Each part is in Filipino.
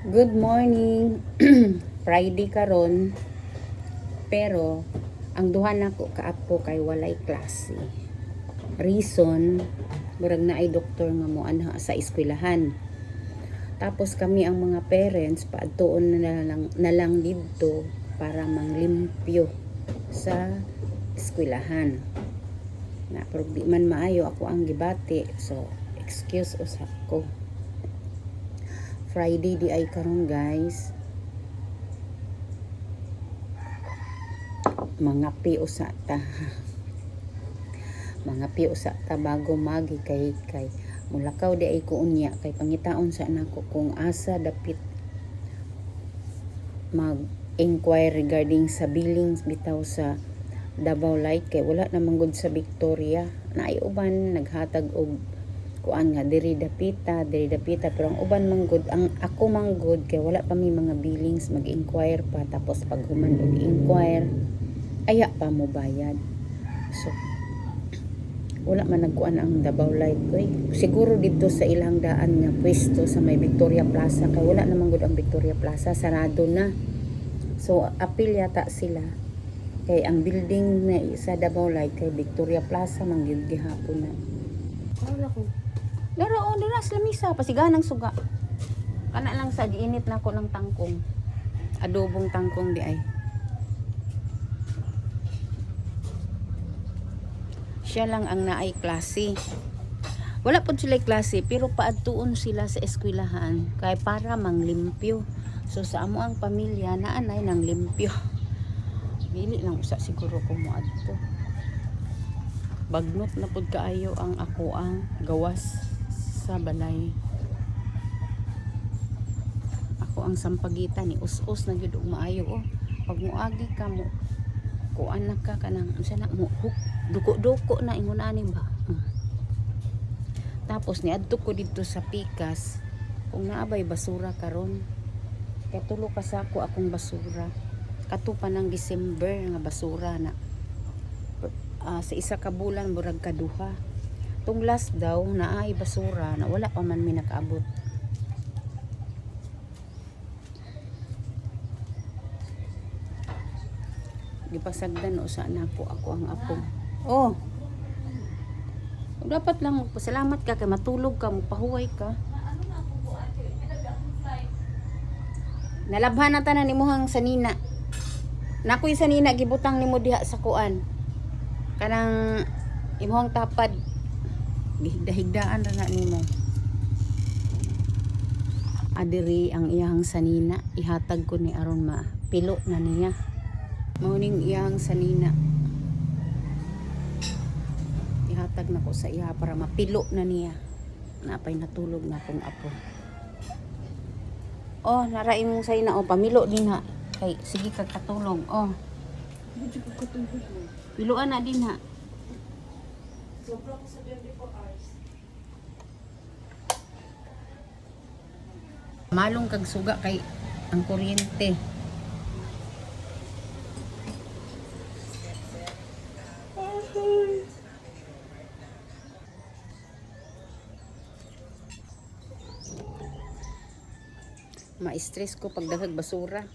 Good morning. Friday karon, pero ang duha nako kaapo kay walay klase. Reason, murag na ay doktor nga mo anha sa eskwelahan. Tapos kami ang mga parents paadtuon na lang didto para manglimpyo sa eskwelahan. Na pero di man maayo ako ang gibati, so excuse usap ko. Friday di ay karon guys. Mga piusa ta. Mga piusa ta bago magi kay mulakaw di ay ko unya kay pangitaon sa nako kung asa dapit mag-inquire regarding sa billings bitaw sa Davao Light kay wala namang gud sa Victoria. Naay uban naghatag og kuan nga diri dapita pero ang uban manggod ang ako manggod kay wala pa mi mga billings mag-inquire pa tapos pag human og inquire aya pa mo bayad. So wala man nagkuan ang Davao Light ko siguro dito sa ilang daan nga pwesto sa may Victoria Plaza kay wala namang gud ang Victoria Plaza, sarado na. So apil yata sila kay ang building na sa Davao Light kay Victoria Plaza mangyud gihapon na. Wala ko laro dira sa lamisa pasiganang suga. Kana lang sa giinit na ko ng tangkong. Adobong tangkong di ay. Siya lang ang naay klase. Wala po sila klase pero paadtuon sila sa eskwelahan kay para manglimpyo. So sa amo ang pamilya naanay nang limpyo. Dili lang usa siguro ko moadto. Bagnot na pud kaayo ang ako ang gawas sa balay. Ako ang sampagitan ni us-us na gyud og maayo pag muagi ka mo kuan na ka kanang unsa na mo duko-duko na ingon ani ba. Tapos niadto ko dito sa pikas kung naabay basura karon kay tulo ka sako akong basura kato pa ng December nga basura na sa isa ka bulan murag kaduha. Tung last daw na ay basura na wala pa man mi nakaabot. Gipasagdan o sana po ako ang apo. Oh. Dapat lang magpasalamat ka kay matulog ka, magpahuway ka. Nalabhan na tanan nimuhang sanina. Nakoy sanina gibutang nimo diha sa kuan. Kanang imuhang tapad higda-higdaan ra na nimo. Adiri ang iyang sanina ihatag ko ni aron pilo na niya. Mauning iyang sanina ihatag na ko sa iya para mapilo na niya. Napay natulog na akong apo. Oh, naraim mong say na pamilo din ha. Kay sige kag katulong. Piluan na din ha. Sobra ko sa 24 hours. Malong kag suga kay ang kuryente. Ma-stress ko pag daghag basura.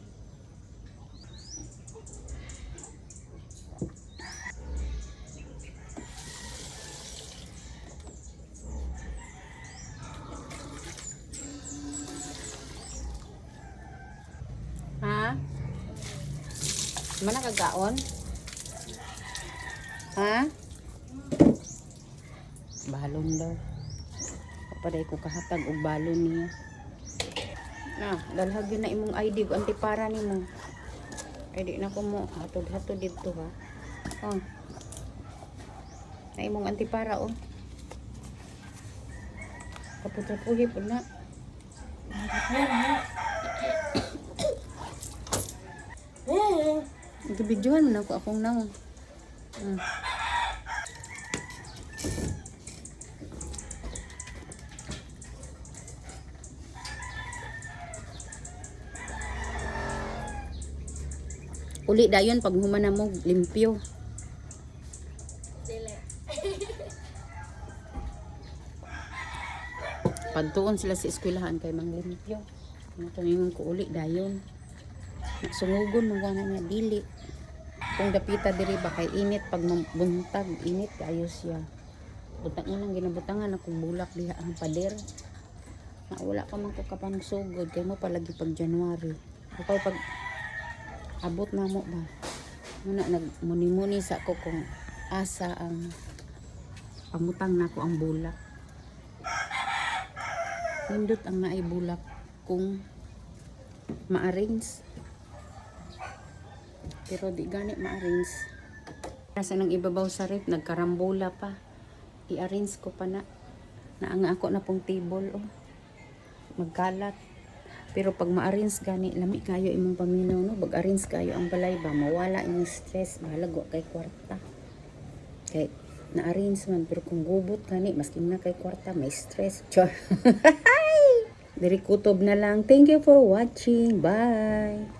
Ha? Mana kagaon? Ha? Balon daw. Kapaday ko kahatag og balon niya. Dalhag yun na imong ID ko antipara nimo. Ay di na ko mo hatod-hatod dito ha. Na imong antipara Kaputrapuhi po na. Gibidyohan mo na ako akong naong. Uli dayon pag humana mo limpyo. Pagtuon sila sa eskwelahan kay manglimpyo. Natungingon ko uli dayon. Sungugon magana nga dili. Kung dapita diri ba kay init pag buntag, init kayo siya. Butangan ang ginabutangan akong bulak diha ang pader. Na wala pa man ko kapansugod kay mo palagi pag January. Ako pag abot na mo ba. Muna nagmuni-muni sa ako kung asa ang pamutang nako ang bulak. Nindot ang naay bulak kung ma-arrange. Pero di gani ma-arrange. Kasi nang ibabaw sa ref, nagkarambola pa. I-arrange ko pa na. Naanga ako na pong table. Oh. Magkalat. Pero pag ma-arrange gani, lami kayo imong paminaw. No? Pag-arrange kayo ang balay ba, mawala yung stress. Bahalag kay kwarta. Kay na-arrange man. Pero kung gubot gani, masking na kay kwarta, may stress. Char. Diri kutob na lang. Thank you for watching. Bye.